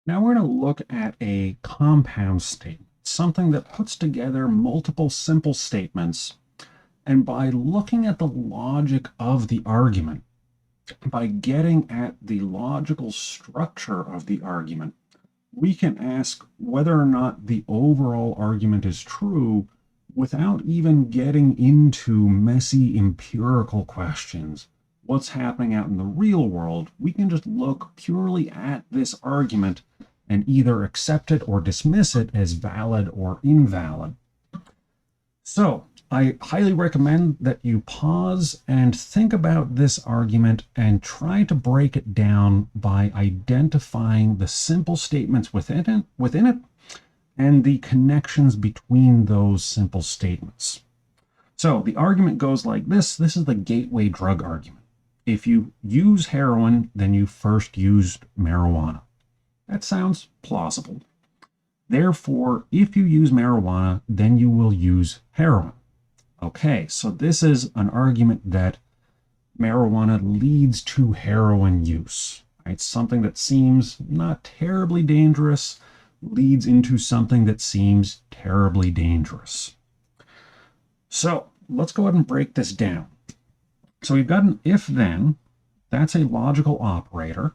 Now we're going to look at a compound statement, something that puts together multiple simple statements. And by looking at the logic of the argument, by getting at the logical structure of the argument, we can ask whether or not the overall argument is true without even getting into messy empirical questions. What's happening out in the real world? We can just look purely at this argument and either accept it or dismiss it as valid or invalid. So I highly recommend that you pause and think about this argument and try to break it down by identifying the simple statements within it and the connections between those simple statements. So the argument goes like this. This is the gateway drug argument. If you use heroin, then you first used marijuana. That sounds plausible. Therefore, if you use marijuana, then you will use heroin. Okay, so this is an argument that marijuana leads to heroin use. Right? Something that seems not terribly dangerous leads into something that seems terribly dangerous. So let's go ahead and break this down. So we've got an if-then. That's a logical operator.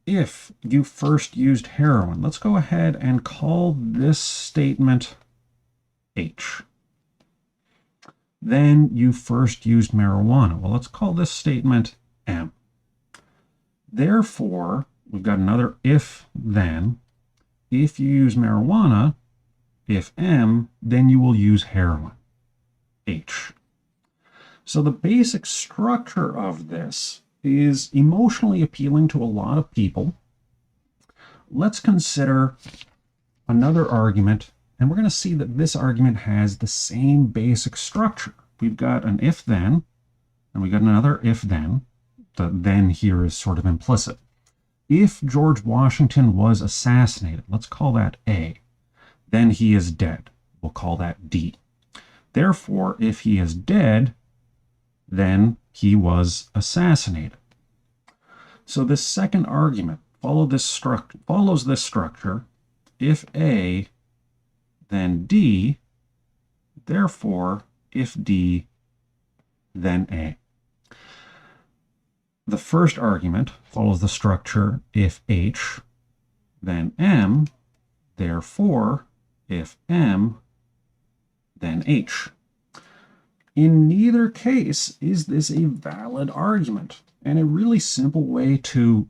If you first used heroin, let's go ahead and call this statement H. Then you first used marijuana. Well, let's call this statement M. Therefore, we've got another if-then. If you use marijuana, if M, then you will use heroin, H. So the basic structure of this is emotionally appealing to a lot of people. Let's consider another argument, and we're going to see that this argument has the same basic structure. We've got an if-then, and we've got another if-then. The then here is sort of implicit. If George Washington was assassinated, let's call that A. Then he is dead. We'll call that D. Therefore, if he is dead, then he was assassinated. So this second argument follows this structure. If A, then D. Therefore, if D, then A. The first argument follows the structure if H, then M. Therefore, if M, then H. In neither case is this a valid argument. And a really simple way to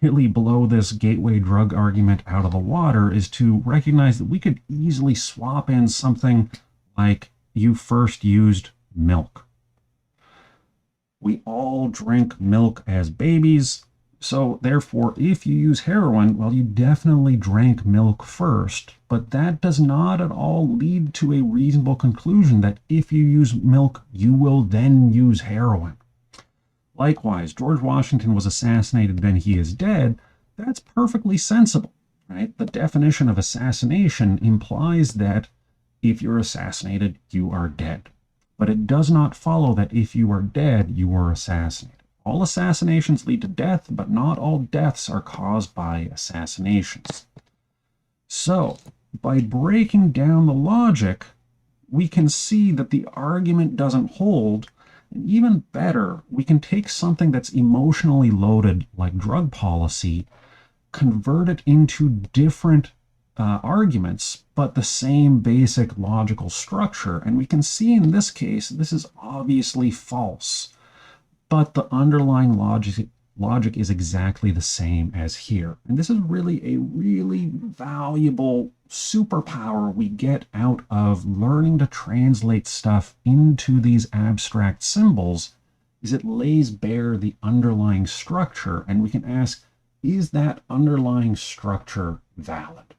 really blow this gateway drug argument out of the water is to recognize that we could easily swap in something like you first used milk. We all drink milk as babies. So therefore, if you use heroin, well, you definitely drank milk first, but that does not at all lead to a reasonable conclusion that if you use milk, you will then use heroin. Likewise, George Washington was assassinated, then he is dead. That's perfectly sensible, right? The definition of assassination implies that if you're assassinated, you are dead. But it does not follow that if you are dead, you were assassinated. All assassinations lead to death, but not all deaths are caused by assassinations. So, by breaking down the logic, we can see that the argument doesn't hold. And even better, we can take something that's emotionally loaded, like drug policy, convert it into different arguments, but the same basic logical structure. And we can see in this case, this is obviously false. But the underlying logic is exactly the same as here. And this is really a really valuable superpower we get out of learning to translate stuff into these abstract symbols, is it lays bare the underlying structure, and we can ask, is that underlying structure valid?